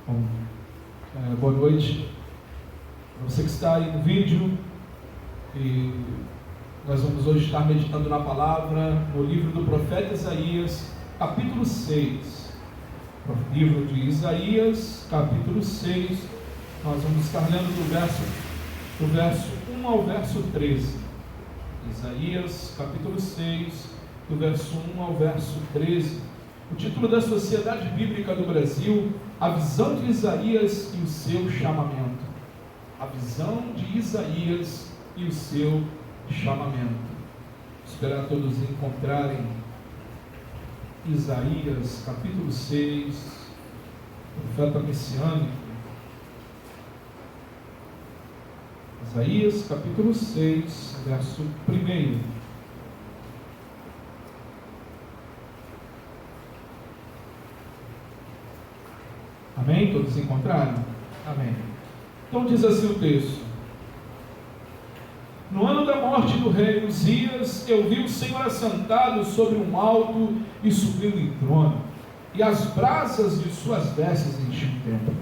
Bom, boa noite para você que está aí no vídeo. E nós vamos hoje estar meditando na palavra, no livro do profeta Isaías, capítulo 6. O livro de Isaías, capítulo 6. Nós vamos estar lendo do verso 1 ao verso 13. Isaías, capítulo 6, do verso 1 ao verso 13. O título da Sociedade Bíblica do Brasil: A visão de Isaías e o seu chamamento. A visão de Isaías e o seu chamamento. Esperar todos encontrarem Isaías, capítulo 6, profeta messiânico. Isaías, capítulo 6, verso 1. Amém? Todos encontraram? Amém. Então diz assim o texto: No ano da morte do rei Uzias, eu vi o Senhor assentado sobre um alto e subindo em trono, e as brasas de suas vestes enchiam o templo.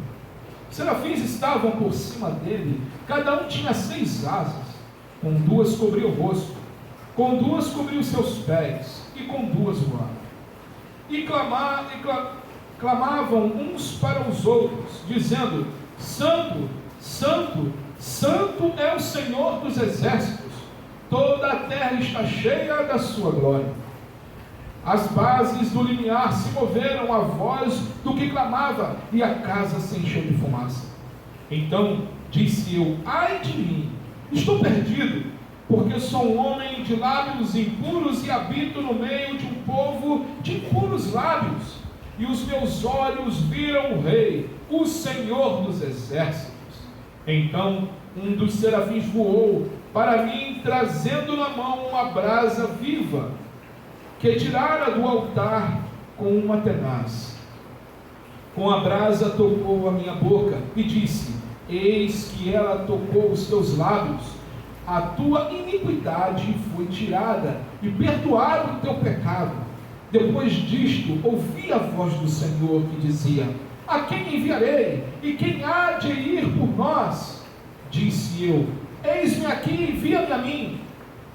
Serafins estavam por cima dele, cada um tinha 6 asas, com 2 cobria o rosto, com 2 cobria os seus pés, e com 2 voavam. E clamavam uns para os outros, dizendo: Santo, Santo, Santo é o Senhor dos exércitos, toda a terra está cheia da sua glória. As bases do limiar se moveram à voz do que clamava, e a casa se encheu de fumaça. Então disse eu: ai de mim, estou perdido, porque sou um homem de lábios impuros e habito no meio de um povo de impuros lábios. E os meus olhos viram o Rei, o Senhor dos exércitos. Então um dos serafins voou para mim, trazendo na mão uma brasa viva, que tirara do altar com uma tenaz. Com a brasa tocou a minha boca e disse: eis que ela tocou os teus lábios, a tua iniquidade foi tirada e perdoado o teu pecado. Depois disto, ouvi a voz do Senhor que dizia: a quem enviarei? E quem há de ir por nós? Disse eu: eis-me aqui, envia-me a mim.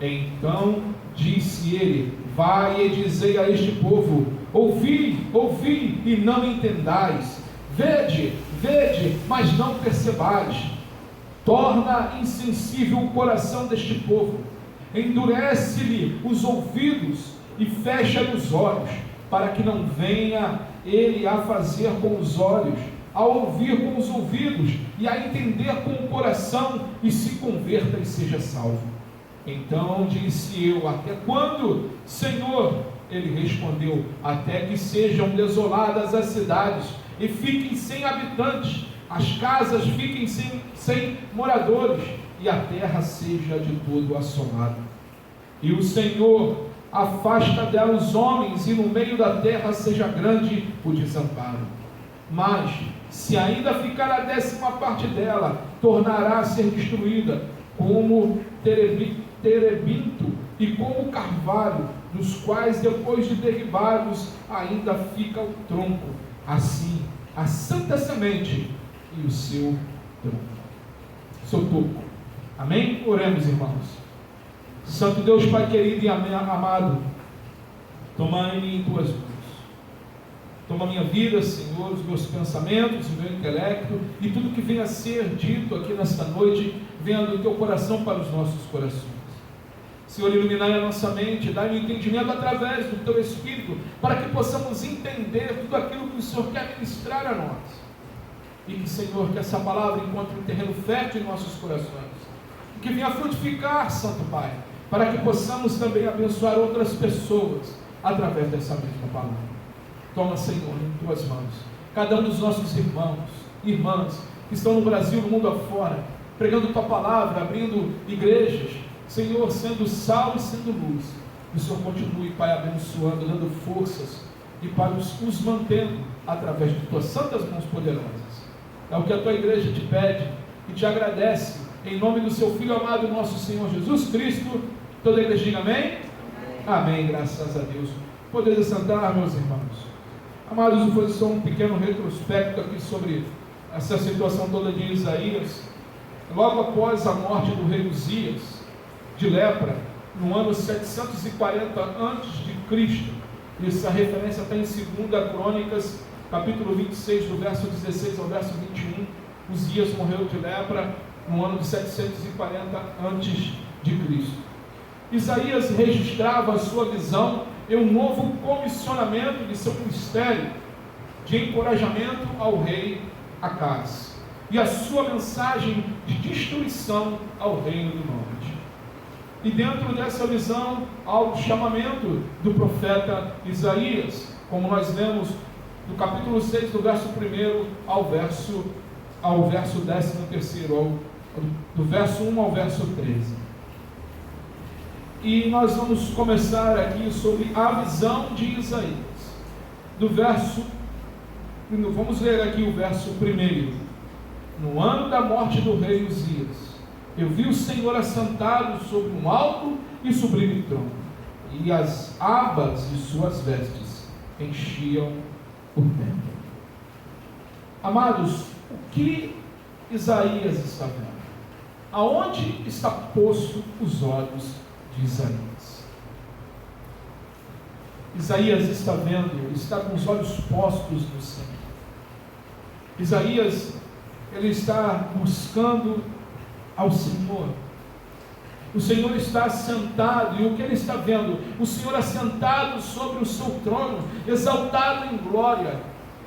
Então disse ele: vai e dizei a este povo: ouvi, ouvi, e não entendais. Vede, vede, mas não percebais. Torna insensível o coração deste povo, endurece-lhe os ouvidos e fecha-lhe os olhos, para que não venha ele a fazer com os olhos, a ouvir com os ouvidos, e a entender com o coração, e se converta e seja salvo. Então disse eu: até quando, Senhor? Ele respondeu: até que sejam desoladas as cidades, e fiquem sem habitantes, as casas fiquem sem moradores, e a terra seja de todo assolada. E o Senhor afasta dela os homens, e no meio da terra seja grande o desamparo. Mas, se ainda ficar a 10ª parte dela, tornará a ser destruída, como terebinto e como carvalho, dos quais, depois de derribados, ainda fica o tronco. Assim, a santa semente e o seu tronco, seu toco. Amém? Oremos, irmãos. Santo Deus, Pai querido e amado, toma-me em tuas mãos. Toma a minha vida, Senhor, os meus pensamentos, o meu intelecto, e tudo que venha a ser dito aqui nesta noite, venha do teu coração para os nossos corações. Senhor, iluminai a nossa mente, dai-me entendimento através do teu Espírito, para que possamos entender tudo aquilo que o Senhor quer ministrar a nós. E que, Senhor, que essa palavra encontre um terreno fértil em nossos corações, e que venha frutificar, Santo Pai, para que possamos também abençoar outras pessoas através dessa mesma palavra. Toma, Senhor, em tuas mãos cada um dos nossos irmãos, irmãs, que estão no Brasil, no mundo afora, pregando tua palavra, abrindo igrejas, Senhor, sendo sal e sendo luz. Que o Senhor continue, Pai, abençoando, dando forças, e Pai, os mantendo através de tuas santas mãos poderosas. É o que a tua igreja te pede e te agradece, em nome do seu Filho amado, nosso Senhor Jesus Cristo. Toda a igreja diga amém? Amém, graças a Deus. Podeis assentar, meus irmãos. Amados, vou fazer só um pequeno retrospecto aqui sobre essa situação toda de Isaías. Logo após a morte do rei Uzias, de lepra, no ano 740 a.C., essa referência está em 2 Crônicas, capítulo 26, do verso 16 ao verso 21, Uzias morreu de lepra no ano de 740 a.C. Isaías registrava a sua visão em um novo comissionamento de seu ministério, de encorajamento ao rei Acaz, e a sua mensagem de destruição ao reino do norte. E dentro dessa visão, há o chamamento do profeta Isaías, como nós lemos do capítulo 6, do verso 1 ao verso 13, do verso 1 ao verso 13. E nós vamos começar aqui sobre a visão de Isaías. Vamos ler aqui o verso 1. No ano da morte do rei Uzias, eu vi o Senhor assentado sobre um alto e sublime trono, e as abas de suas vestes enchiam o templo. Amados, o que Isaías está vendo? Aonde está posto os olhos de Isaías? Isaías está vendo, está com os olhos postos no Senhor. Isaías, ele está buscando ao Senhor. O Senhor está assentado, e o que ele está vendo? O Senhor assentado sobre o seu trono, exaltado em glória.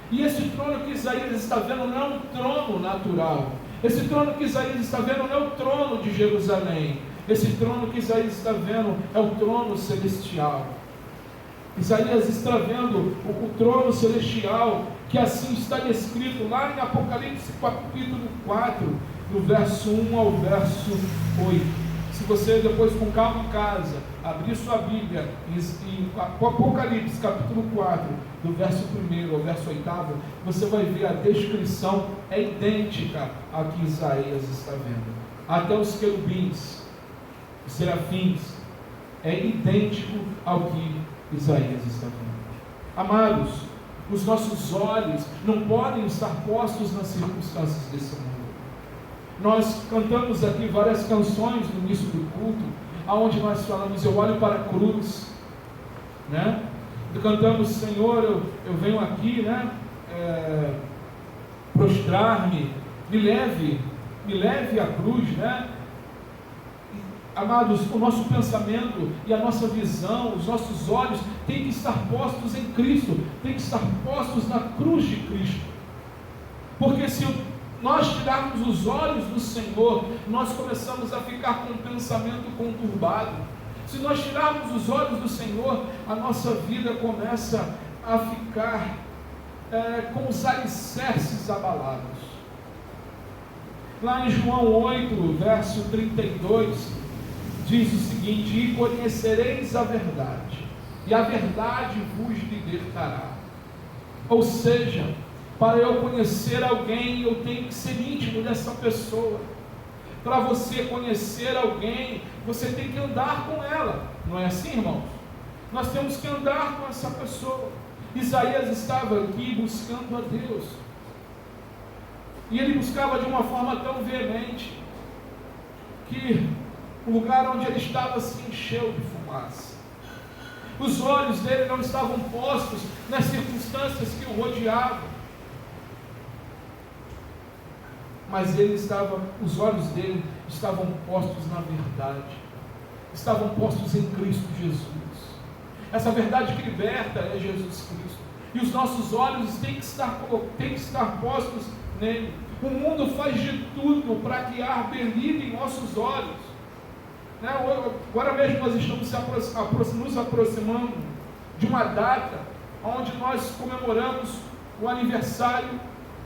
E esse trono que Isaías está vendo não é um trono natural. Esse trono que Isaías está vendo não é o trono de Jerusalém. Esse trono que Isaías está vendo é o trono celestial. Isaías está vendo o trono celestial, que assim está descrito lá em Apocalipse capítulo 4, do verso 1 ao verso 8. Se você depois com calma em casa abrir sua Bíblia em Apocalipse capítulo 4, do verso 1 ao verso 8, você vai ver a descrição é idêntica à que Isaías está vendo. Até os querubins, os serafins, é idêntico ao que Isaías está vendo. Amados, os nossos olhos não podem estar postos nas circunstâncias desse mundo. Nós cantamos aqui várias canções no início do culto, aonde nós falamos, eu olho para a cruz, né? Cantamos, Senhor, eu venho aqui, né? Prostrar-me, me leve à cruz, né? Amados, o nosso pensamento e a nossa visão, os nossos olhos têm que estar postos em Cristo, têm que estar postos na cruz de Cristo. Porque se nós tirarmos os olhos do Senhor, nós começamos a ficar com um pensamento conturbado. Se nós tirarmos os olhos do Senhor, a nossa vida começa a ficar com os alicerces abalados. Lá em João 8, verso 32, diz o seguinte: e conhecereis a verdade, e a verdade vos libertará. Ou seja, para eu conhecer alguém, eu tenho que ser íntimo dessa pessoa. Para você conhecer alguém, você tem que andar com ela. Não é assim, irmãos? Nós temos que andar com essa pessoa. Isaías estava aqui buscando a Deus, e ele buscava de uma forma tão veemente, que o lugar onde ele estava se encheu de fumaça. Os olhos dele não estavam postos nas circunstâncias que o rodeavam, mas os olhos dele estavam postos na verdade, estavam postos em Cristo Jesus. Essa verdade que liberta é Jesus Cristo, e os nossos olhos têm que estar postos nele. O mundo faz de tudo para criar beleza em nossos olhos. Agora mesmo nós estamos nos aproximando de uma data onde nós comemoramos o aniversário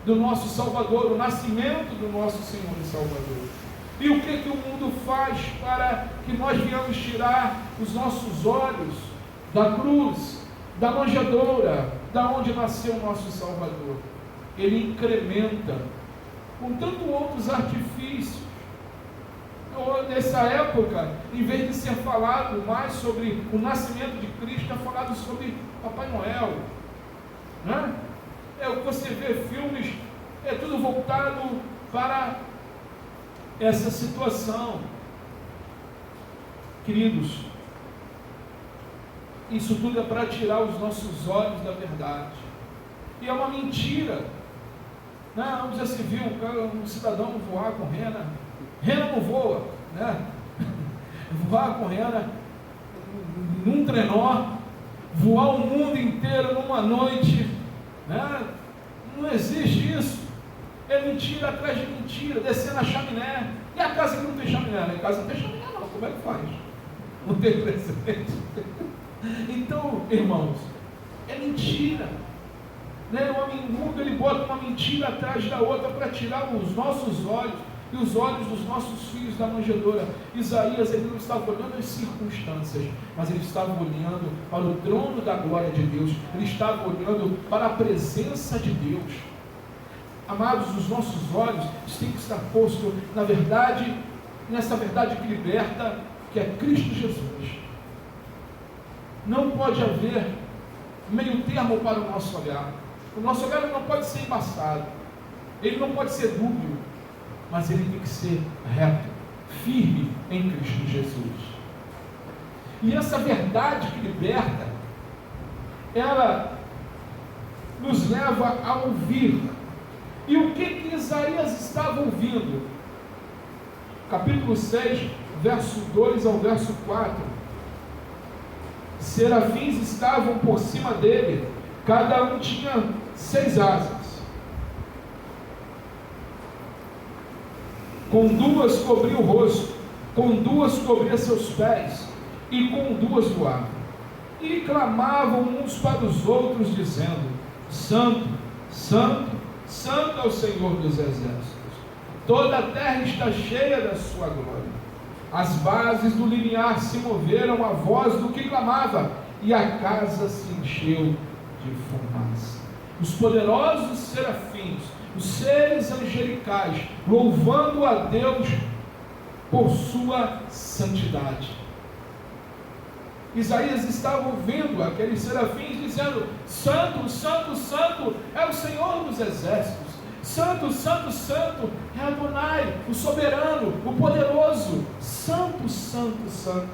do nosso Salvador, o nascimento do nosso Senhor e Salvador. E o que o mundo faz para que nós venhamos tirar os nossos olhos da cruz, da manjedoura, da onde nasceu o nosso Salvador? Ele incrementa com tantos outros artifícios. Nessa época, em vez de ser falado mais sobre o nascimento de Cristo, é falado sobre Papai Noel, né? É o que você vê filmes, é tudo voltado para essa situação. Queridos, isso tudo é para tirar os nossos olhos da verdade. E é uma mentira, né? Onde já se viu um cidadão voar com rena. Rena não voa, né? Voar com rena num trenó, voar o mundo inteiro numa noite, né? Não existe isso. É mentira atrás de mentira, descer na chaminé. E a casa que não tem chaminé? Em casa não tem chaminé não, como é que faz? Não tem precedente. Então, irmãos, é mentira, né? O homem mundo, ele bota uma mentira atrás da outra para tirar os nossos olhos e os olhos dos nossos filhos da manjedoura. Isaías, ele não estava olhando as circunstâncias, mas ele estava olhando para o trono da glória de Deus. Ele estava olhando para a presença de Deus. Amados, os nossos olhos têm que estar postos na verdade, nessa verdade que liberta, que é Cristo Jesus. Não pode haver meio termo para o nosso olhar. O nosso olhar não pode ser embaçado, ele não pode ser dúbio, mas ele tem que ser reto, firme em Cristo Jesus. E essa verdade que liberta, ela nos leva a ouvir. E o que Isaías estava ouvindo? Capítulo 6, verso 2 ao verso 4. Serafins estavam por cima dele, cada um tinha 6 asas. Com 2 cobria o rosto, com 2 cobria seus pés, e com 2 voava. E clamavam uns para os outros, dizendo: Santo, Santo, Santo é o Senhor dos exércitos. Toda a terra está cheia da sua glória. As bases do limiar se moveram à voz do que clamava, e a casa se encheu de fumaça. Os poderosos serafins, os seres angelicais, louvando a Deus por sua santidade. Isaías estava ouvindo aqueles serafins dizendo: Santo, Santo, Santo é o Senhor dos exércitos. Santo, Santo, Santo é Adonai, o soberano, o poderoso. Santo, Santo, Santo.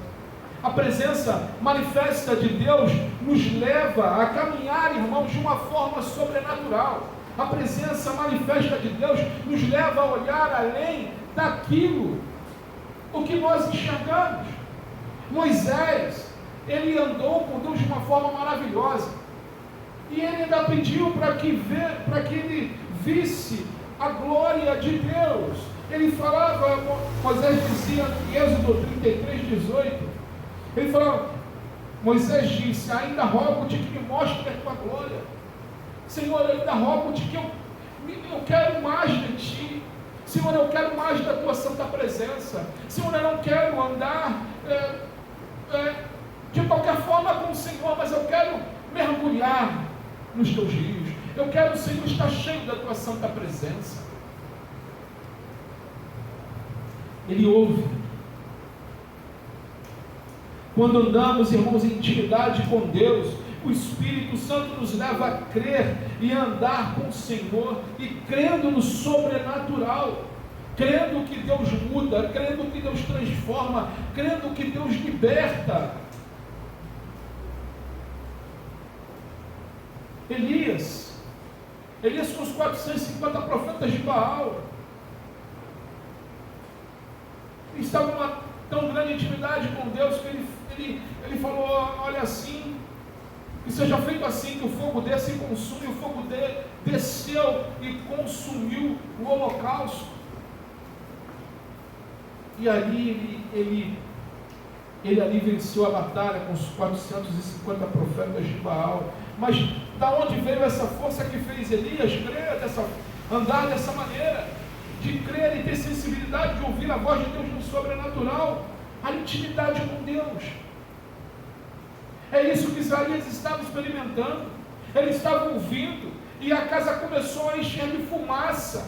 A presença manifesta de Deus nos leva a caminhar, irmãos, de uma forma sobrenatural. A presença manifesta de Deus nos leva a olhar além daquilo o que nós enxergamos. Moisés, ele andou com Deus de uma forma maravilhosa, e ele ainda pediu para que ele visse a glória de Deus. Ele falava, Moisés dizia em Êxodo 33, 18, ele falava, Moisés disse: ainda rogo-te que me mostre a tua glória. Senhor, eu ainda rogo-te que eu quero mais de ti. Senhor, eu quero mais da tua santa presença. Senhor, eu não quero andar de qualquer forma com o Senhor, mas eu quero mergulhar nos teus rios. Eu quero, Senhor, estar cheio da tua santa presença. Ele ouve. Quando andamos, irmãos, em intimidade com Deus, o Espírito Santo nos leva a crer e andar com o Senhor, e crendo no sobrenatural, crendo que Deus muda, crendo que Deus transforma, crendo que Deus liberta. Elias com os 450 profetas de Baal, estava numa tão grande intimidade com Deus que ele falou: olha, assim, que seja feito assim, que o fogo desça e consuma. E o fogo desceu e consumiu o holocausto. E ali ele ali venceu a batalha com os 450 profetas de Baal. Mas da onde veio essa força que fez Elias crer, andar dessa maneira, de crer e ter sensibilidade de ouvir a voz de Deus no sobrenatural? A intimidade com Deus. É isso que Isaías estava experimentando. Ele estava ouvindo, e a casa começou a encher de fumaça.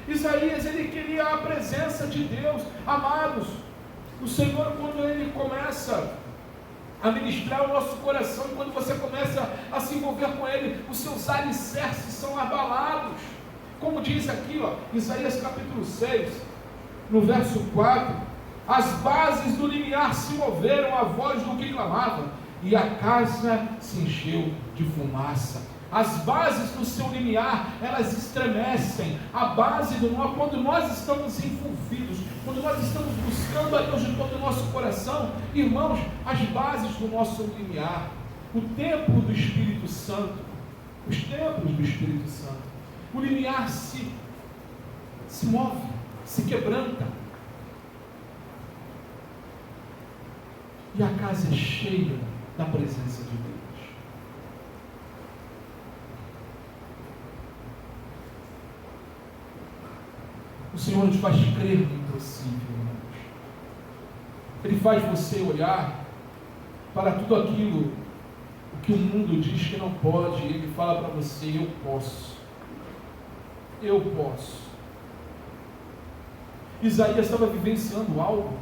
Isaías, ele queria a presença de Deus. Amados, o Senhor, quando ele começa a ministrar o nosso coração, e quando você começa a se envolver com Ele, os seus alicerces são abalados. Como diz aqui, Isaías capítulo 6, no verso 4, as bases do limiar se moveram à voz do que clamava, e a casa se encheu de fumaça. As bases do seu limiar, elas estremecem. A base do nó, quando nós estamos envolvidos, quando nós estamos buscando a Deus de todo o nosso coração, irmãos, as bases do nosso limiar, o templo do Espírito Santo, os templos do Espírito Santo, o limiar se move, se quebranta, e a casa é cheia da presença de Deus. O Senhor nos faz crer no impossível, irmãos. Ele faz você olhar para tudo aquilo que o mundo diz que não pode, e Ele fala para você: eu posso. Eu posso. Isaías estava vivenciando algo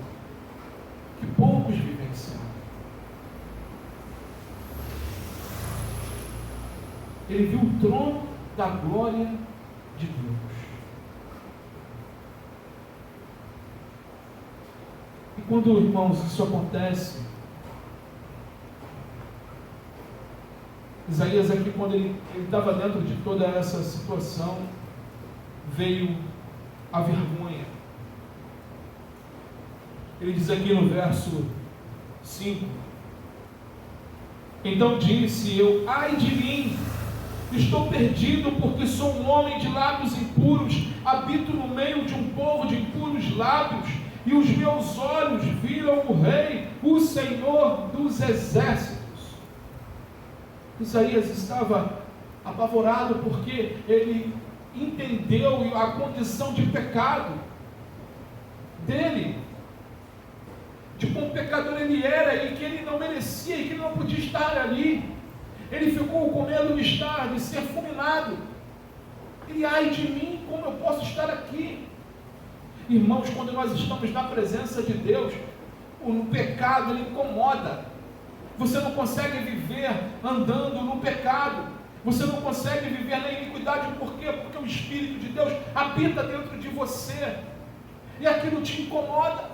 que poucos vivenciaram. Ele viu o trono da glória de Deus. E quando, irmãos, isso acontece, Isaías aqui, quando ele estava dentro de toda essa situação, veio a vergonha. Ele diz aqui no verso 5: então disse eu: ai de mim, estou perdido, porque sou um homem de lábios impuros, habito no meio de um povo de impuros lábios, e os meus olhos viram o Rei, o Senhor dos exércitos. Isaías estava apavorado, porque ele entendeu a condição de pecado dele, de quão pecador ele era, e que ele não merecia, e que ele não podia estar ali. Ele ficou com medo de ser fulminado. E ai de mim, como eu posso estar aqui? Irmãos, quando nós estamos na presença de Deus, o pecado ele incomoda. Você não consegue viver andando no pecado. Você não consegue viver na iniquidade. Por quê? Porque o Espírito de Deus habita dentro de você, e aquilo te incomoda.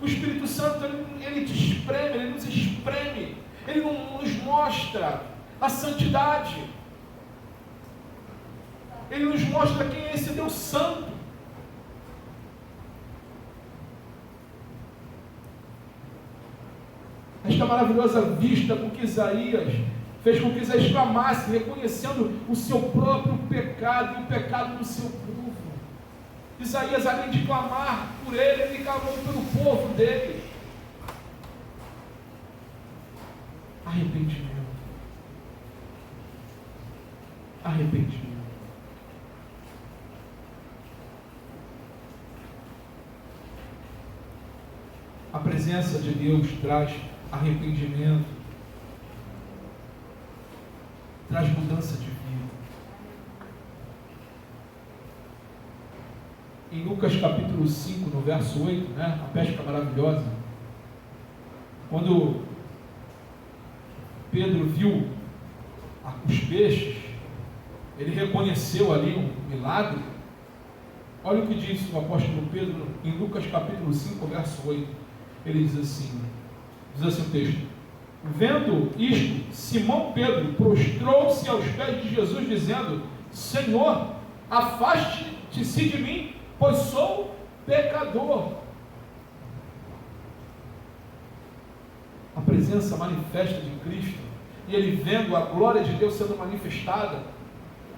O Espírito Santo, ele te espreme, ele nos espreme, ele nos mostra a santidade, ele nos mostra quem é esse Deus santo. Esta maravilhosa vista com que Isaías fez com que Isaías clamasse, reconhecendo o seu próprio pecado e o pecado do seu povo. Isaías, além de clamar por ele clamou pelo povo dele. Arrependimento. Arrependimento. A presença de Deus traz arrependimento, traz mudança de vida. Em Lucas capítulo 5, no verso 8, a pesca maravilhosa, quando Pedro viu os peixes, ele reconheceu ali um milagre. Olha o que diz o apóstolo Pedro em Lucas capítulo 5, verso 8. Ele diz assim o texto: vendo isto, Simão Pedro prostrou-se aos pés de Jesus, dizendo: Senhor, afaste-se de mim, pois sou pecador. A presença manifesta de Cristo, e ele vendo a glória de Deus sendo manifestada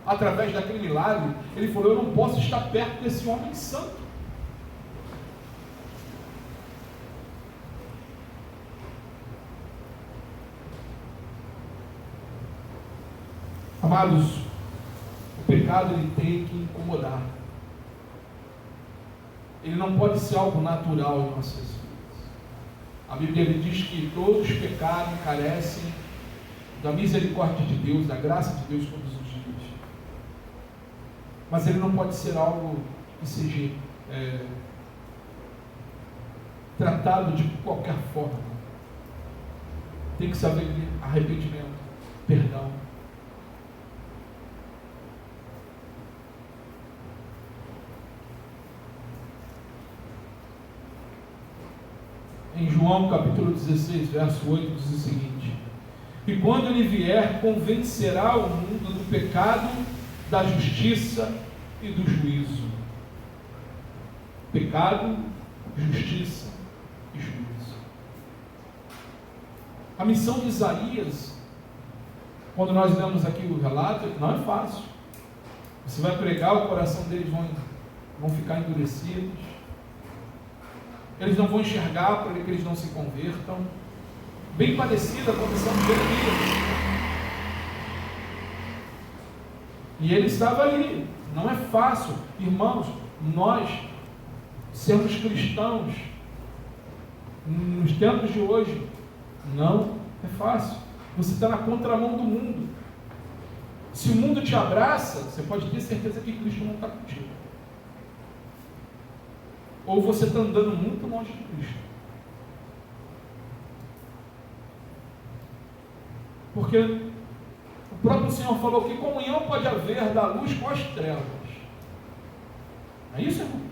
através daquele milagre, ele falou: eu não posso estar perto desse homem santo. Amados, o pecado ele tem que incomodar. Ele não pode ser algo natural em nossas vidas. A Bíblia diz que todos pecaram e carecem da misericórdia de Deus, da graça de Deus todos os dias. Mas ele não pode ser algo que seja tratado de qualquer forma. tem que saber de arrependimento, perdão. Em João capítulo 16, verso 8, diz o seguinte: e quando ele vier, convencerá o mundo do pecado, da justiça e do juízo. Pecado, justiça e juízo. A missão de Isaías, quando nós lemos aqui o relato, não é fácil. Você vai pregar, o coração deles vão ficar endurecidos. Eles não vão enxergar para que eles não se convertam. Bem parecida com a missão de Jeremias. E ele estava ali. Não é fácil, irmãos, nós sermos cristãos nos tempos de hoje. Não é fácil. Você está na contramão do mundo. Se o mundo te abraça, você pode ter certeza que Cristo não está contigo. Ou você está andando muito longe de Cristo. Porque o próprio Senhor falou que comunhão pode haver da luz com as trevas. É isso, irmão?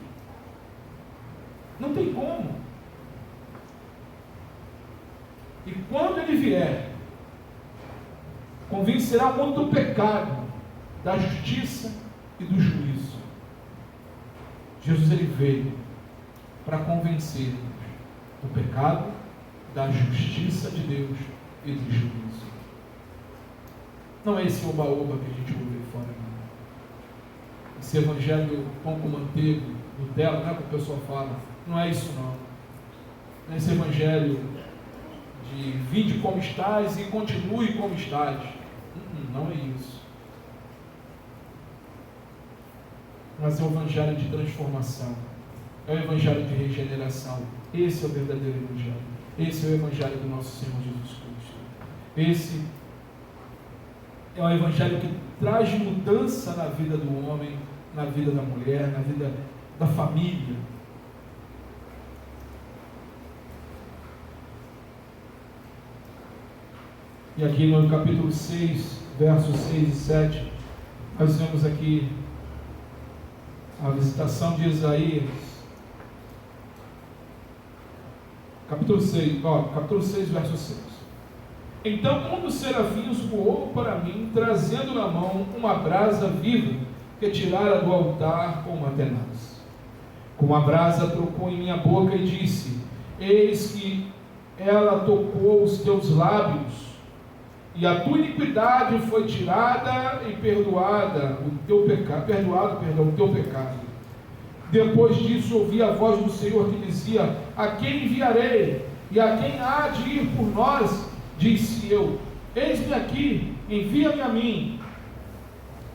Não tem como. E quando ele vier, convencerá o mundo do pecado, da justiça e do juízo. Jesus, ele veio para convencer do pecado, da justiça de Deus e do juízo. Não é esse oba-oba que a gente ouve aí fora, não. Esse evangelho pão com manteiga, Nutella, não é o que o pessoal fala. Não é isso, não. Não é esse evangelho de vinde como estás e continue como estás. Não é isso. Mas é o evangelho de transformação. É o evangelho de regeneração. Esse é o verdadeiro evangelho. Esse é o evangelho do nosso Senhor Jesus Cristo. Esse é o evangelho que traz mudança na vida do homem, na vida da mulher, na vida da família. E aqui no capítulo 6, versos 6 e 7, nós vemos aqui a visitação de Isaías. Capítulo 6, verso 6. Então um dos serafins voou para mim, trazendo na mão uma brasa viva, que tirara do altar com uma tenaz. Com a brasa tocou em minha boca e disse: eis que ela tocou os teus lábios, e a tua iniquidade foi tirada e perdoado o teu pecado. Depois disso ouvi a voz do Senhor que dizia: a quem enviarei? E a quem há de ir por nós? Disse eu: eis-me aqui, envia-me a mim.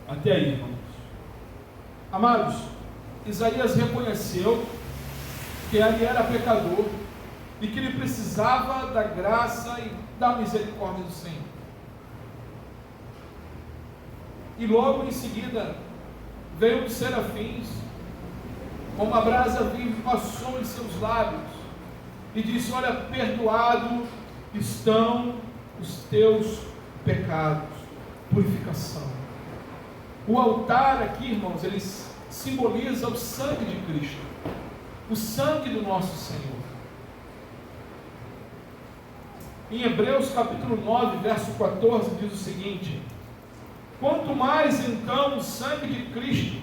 Até aí, irmãos. Amados, Isaías reconheceu que ele era pecador e que ele precisava da graça e da misericórdia do Senhor. E logo em seguida veio um dos serafins, com uma brasa viva, passou em seus lábios e disse: olha, perdoado estão os teus pecados. Purificação. O altar aqui, irmãos, ele simboliza o sangue de Cristo, o sangue do nosso Senhor. Em Hebreus capítulo 9, verso 14, diz o seguinte: quanto mais então o sangue de Cristo,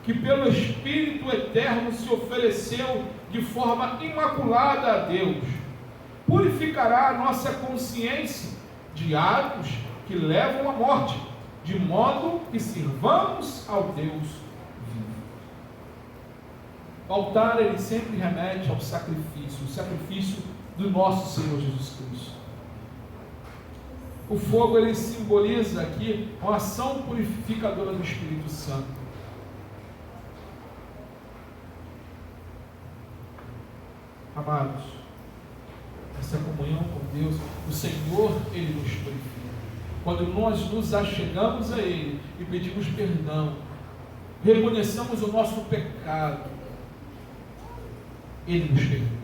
que pelo Espírito eterno se ofereceu de forma imaculada a Deus, purificará a nossa consciência de atos que levam à morte, de modo que sirvamos ao Deus vivo. O altar, ele sempre remete ao sacrifício, o sacrifício do nosso Senhor Jesus Cristo. O fogo, ele simboliza aqui uma ação purificadora do Espírito Santo. Amados, essa comunhão com Deus, o Senhor, ele nos purifica. Quando nós nos achegamos a Ele e pedimos perdão, reconhecemos o nosso pecado, Ele nos perdoa.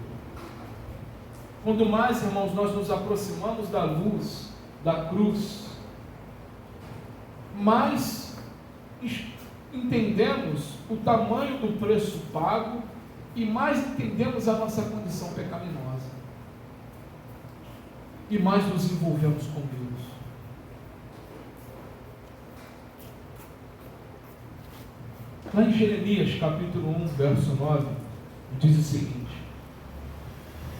Quanto mais, irmãos, nós nos aproximamos da luz, da cruz, mais entendemos o tamanho do preço pago e mais entendemos a nossa condição pecaminosa. E mais nos envolvemos com Deus. Lá em Jeremias, capítulo 1, verso 9, diz o seguinte: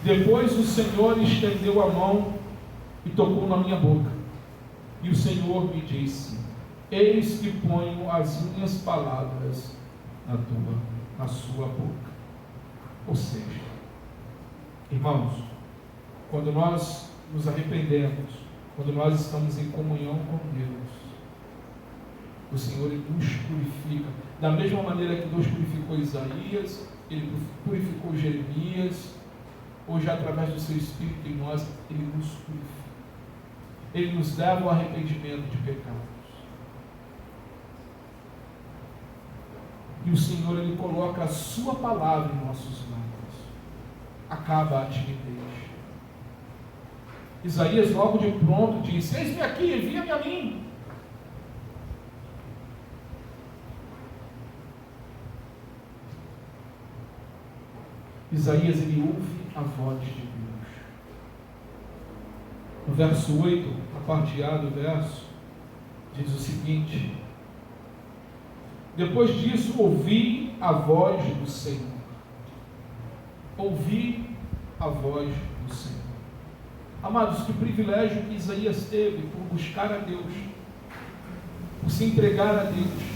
depois o Senhor estendeu a mão e tocou na minha boca. E o Senhor me disse: eis que ponho as minhas palavras na sua boca. Ou seja, irmãos, quando nós nos arrependemos, quando nós estamos em comunhão com Deus, o Senhor ele nos purifica. Da mesma maneira que Deus purificou Isaías, Ele purificou Jeremias, hoje através do seu Espírito em nós, Ele nos purifica. Ele nos leva ao arrependimento de pecados. E o Senhor ele coloca a sua palavra em nossos lábios. Acaba a timidez. Isaías logo de pronto disse: eis-me aqui, envia-me a mim. Isaías ele ouve a voz de Deus. No verso 8, a parte A do verso, diz o seguinte: depois disso ouvi a voz do Senhor. Ouvi a voz do Senhor. Amados, que privilégio que Isaías teve por buscar a Deus, por se entregar a Deus.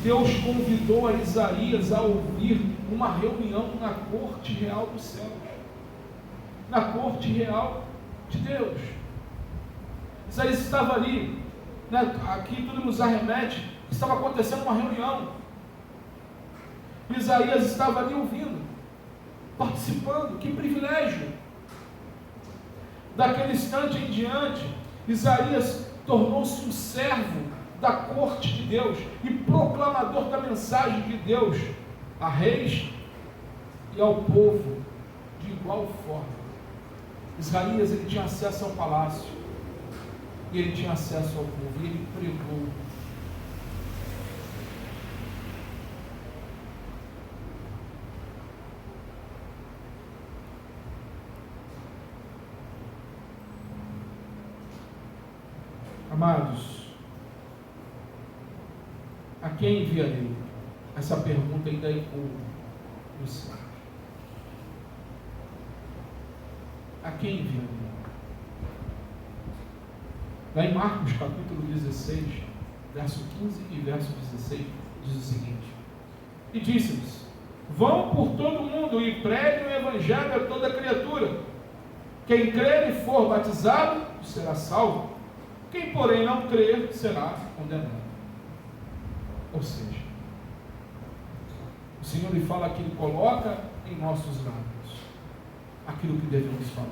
Deus convidou a Isaías a ouvir uma reunião na corte real dos céus, na corte real de Deus. Isaías estava ali, né? Aqui tudo nos arremete, estava acontecendo uma reunião. Isaías estava ali ouvindo, participando. Que privilégio! Daquele instante em diante, Isaías tornou-se um servo da corte de Deus e proclamador da mensagem de Deus a reis e ao povo de igual forma. Isaías ele tinha acesso ao palácio e ele tinha acesso ao povo e ele pregou. Amados, a quem enviarei? Essa pergunta ainda ecoa no céu. A quem enviarei? Lá em Marcos capítulo 16, verso 15 e verso 16, diz o seguinte: e disse-lhes: vão por todo o mundo e preguem o evangelho a toda criatura. Quem crer e for batizado será salvo. Quem, porém, não crer será condenado. Ou seja, o Senhor lhe fala que Ele coloca em nossos lábios aquilo que devemos falar.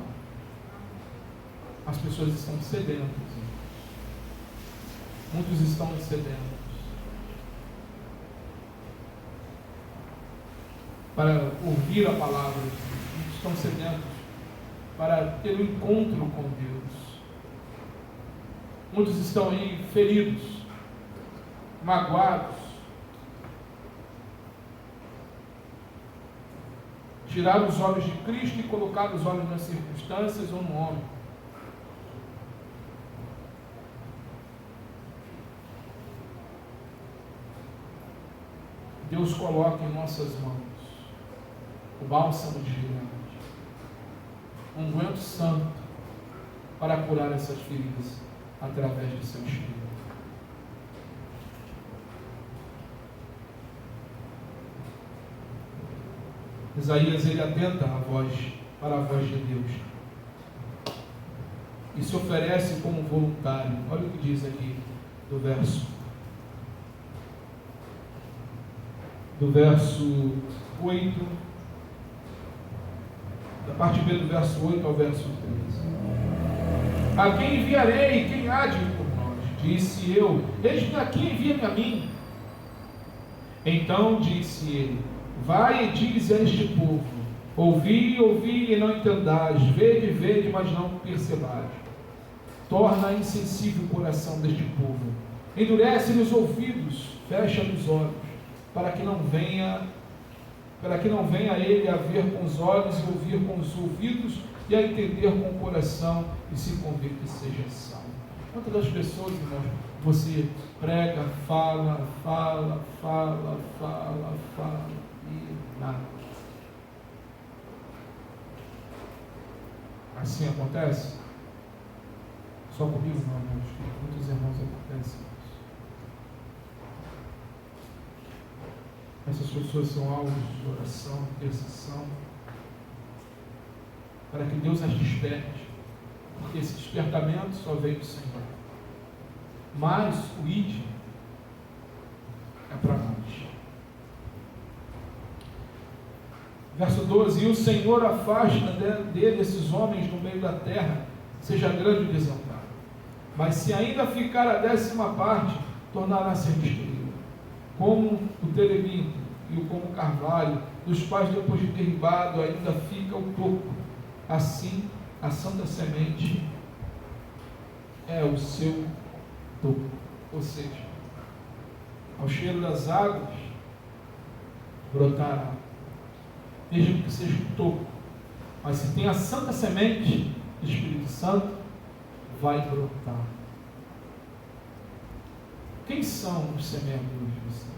As pessoas estão sedentas. Muitos estão sedentos para ouvir a palavra. Muitos estão sedentos para ter um encontro com Deus. Muitos estão aí feridos, magoados, tiraram os olhos de Cristo e colocaram os olhos nas circunstâncias ou no homem. Deus coloca em nossas mãos o bálsamo de Gileade, um unguento santo para curar essas feridas através do seu Espírito. Isaías ele atenta para a voz de Deus e se oferece como voluntário. Olha o que diz aqui do verso 8, da parte B do verso 8 ao verso 13. A quem enviarei? Quem há de ir por nós? Disse eu: eis-me aqui, envia-me a mim. Então disse ele: vai e diz a este povo: Ouvi, ouvi e não entendais, vede, vede, mas não percebais. Torna insensível o coração deste povo, endurece-lhe os ouvidos, fecha-lhe os olhos, para que não venha ele a ver com os olhos e ouvir com os ouvidos e a entender com o coração e se converter que seja salvo. Quantas das pessoas, irmãos, você prega, fala e nada? Assim acontece? Só comigo não, irmãos. Muitos irmãos acontecem isso. Essas pessoas são alvos de oração, de intercessão, para que Deus as desperte, porque esse despertamento só vem do Senhor. Mas o id é para nós. Verso 12: e o Senhor afasta dele esses homens no meio da terra, seja grande o desamparo. Mas se ainda ficar a 10ª parte, tornará-se destruído, como o terebinto e como o carvalho, dos quais depois de derribado ainda fica o toco. Assim, a santa semente é o seu toco. Ou seja, ao cheiro das águas, brotará, mesmo que seja um toco. Mas se tem a santa semente do Espírito Santo, vai brotar. Quem são os semeadores do Senhor?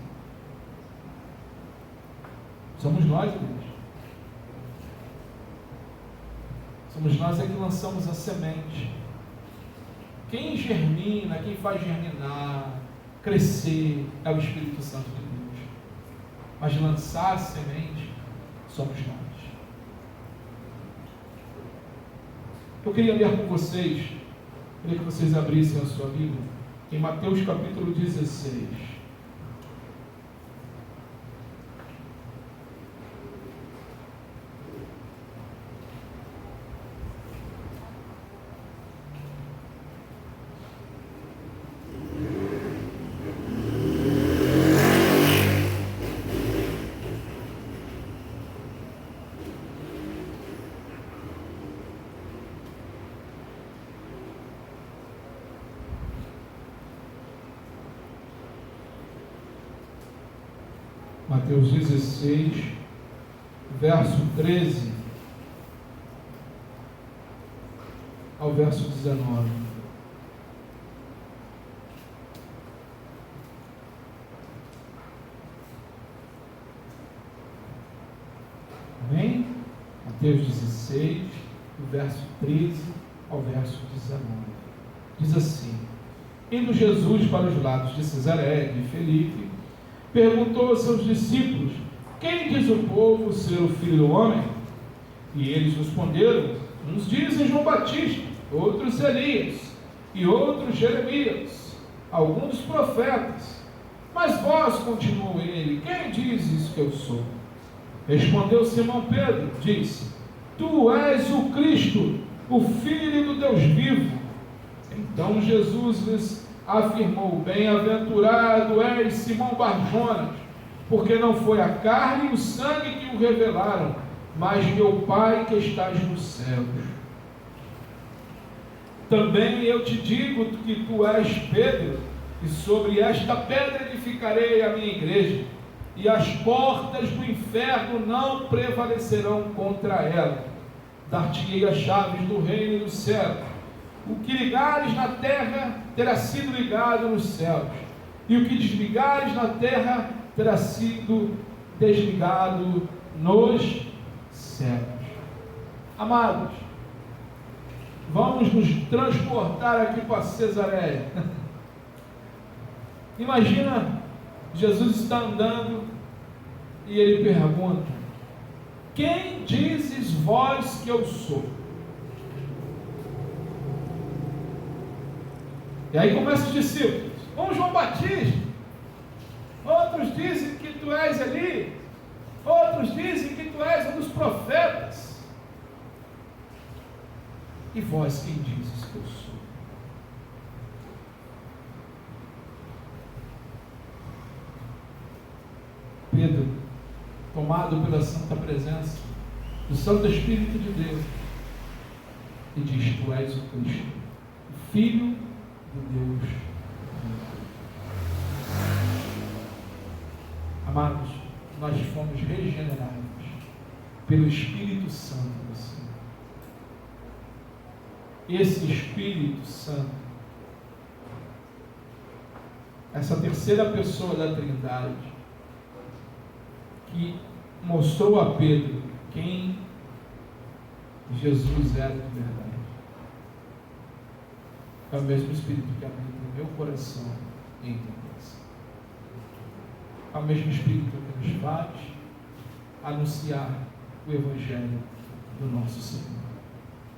Somos nós, igreja. Somos nós que lançamos a semente. Quem germina, quem faz germinar, crescer, é o Espírito Santo de Deus. Mas lançar a semente, somos nós. Eu queria ler com vocês, queria que vocês abrissem a sua Bíblia, em Mateus capítulo 16. Mateus 16, verso 13 ao verso 19. Amém? Mateus 16, do verso 13 ao verso 19. Diz assim: indo Jesus para os lados de Cesareia de Filipe, perguntou aos seus discípulos: quem diz o povo ser o Filho do Homem? E eles responderam: uns dizem João Batista, outros Elias, e outros Jeremias, alguns profetas. Mas vós, continuou ele, quem dizes que eu sou? Respondeu Simão Pedro, disse: tu és o Cristo, o Filho do Deus vivo. Então Jesus lhes afirmou: bem-aventurado és Simão Barjonas, porque não foi a carne e o sangue que o revelaram, mas meu Pai que estás nos céus. Também eu te digo que tu és Pedro, e sobre esta pedra edificarei a minha igreja, e as portas do inferno não prevalecerão contra ela. Dar-te-ei as chaves do reino dos céus. O que ligares na terra terá sido ligado nos céus, e o que desligares na terra terá sido desligado nos céus. Amados, vamos nos transportar aqui para Cesareia. Imagina, Jesus está andando e ele pergunta: quem dizes vós que eu sou? E aí começam os discípulos: um João Batista, outros dizem que tu és Eli, outros dizem que tu és um dos profetas. E vós, quem dizes que eu sou? Pedro, tomado pela santa presença, do Santo Espírito de Deus, e diz: Tu és o Cristo, o Filho de Deus vivo. Amados, nós fomos regenerados pelo Espírito Santo do Senhor. Esse Espírito Santo, essa terceira pessoa da Trindade, que mostrou a Pedro quem Jesus era de verdade, é o mesmo Espírito que habita no meu coração e em teu coração. É o mesmo Espírito que nos faz anunciar o Evangelho do nosso Senhor.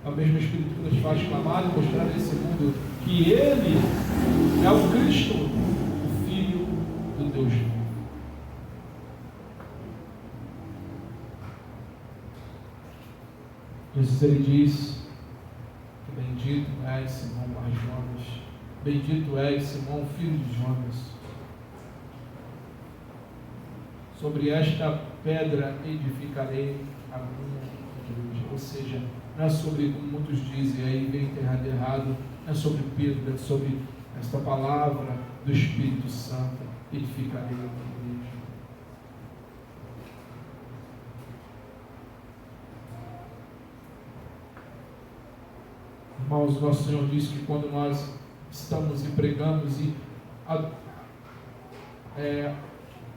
É o mesmo Espírito que nos faz clamar e mostrar a esse mundo que Ele é o Cristo, o Filho do Deus vivo. Jesus, Ele diz que bendito és Simão Bar-Jonas, bendito és Simão, filho de Jonas. Sobre esta pedra edificarei a minha igreja. Ou seja, não é sobre, como muitos dizem, aí vem enterrado errado, não é sobre Pedro, é sobre esta palavra do Espírito Santo, edificarei a minha igreja. Irmãos, nosso Senhor disse que quando nós estamos e pregamos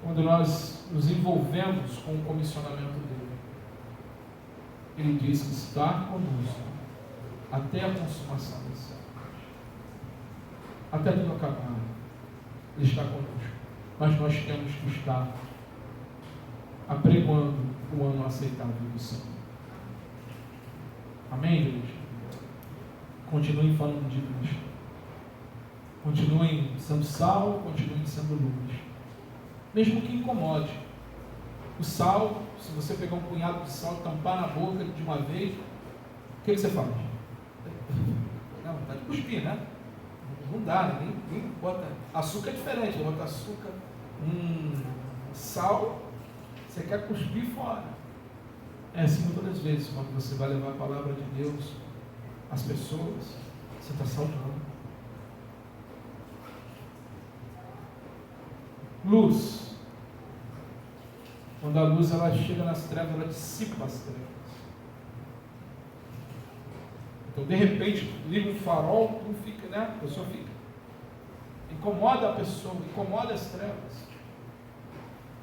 quando nós nos envolvemos com o comissionamento dele, Ele diz que está conosco até a consumação dos séculos, até tudo acabar. Ele está conosco, mas nós temos que estar apregoando o ano aceitável do Senhor. Amém, igreja? Continuem falando de Cristo, continuem sendo sal, continuem sendo luz, mesmo que incomode. O sal, se você pegar um punhado de sal e tampar na boca de uma vez, o que você faz? Não, vontade de cuspir, né? Não dá, ninguém bota. Açúcar é diferente, bota açúcar, sal, você quer cuspir fora. É assim todas as vezes, quando você vai levar a palavra de Deus às pessoas, você está salvando. Luz. Quando a luz ela chega nas trevas, ela dissipa as trevas. Então, de repente, liga um farol, não fica, né? A pessoa fica. Incomoda a pessoa, incomoda as trevas.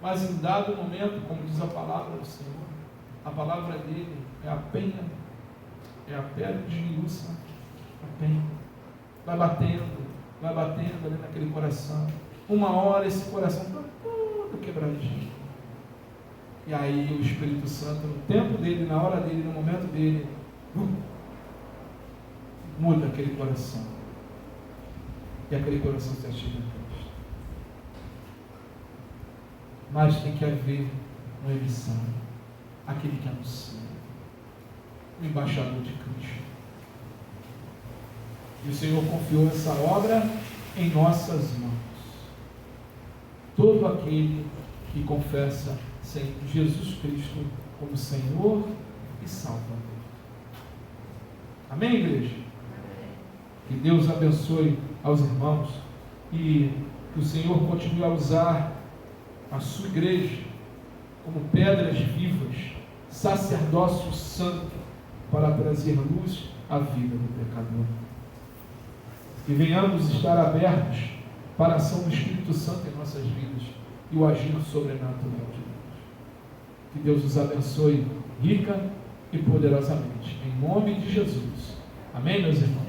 Mas em dado momento, como diz a palavra do Senhor, a palavra dele é a penha, é a pedra de esmiuça, a penha. Vai batendo ali naquele coração. Uma hora esse coração está todo quebradinho. E aí o Espírito Santo, no tempo dele, na hora dele, no momento dele, muda aquele coração. E aquele coração se achega a Cristo. Mas tem que haver um emissário, aquele que anuncia, o embaixador de Cristo. E o Senhor confiou essa obra em nossas mãos. Todo aquele que confessa Jesus Cristo como Senhor e Salvador. Amém, igreja? Que Deus abençoe aos irmãos e que o Senhor continue a usar a sua igreja como pedras vivas, sacerdócio santo, para trazer luz à vida do pecador. Que venhamos estar abertos para a ação do Espírito Santo em nossas vidas e o agir sobrenatural de Deus. Que Deus os abençoe rica e poderosamente. Em nome de Jesus. Amém, meus irmãos?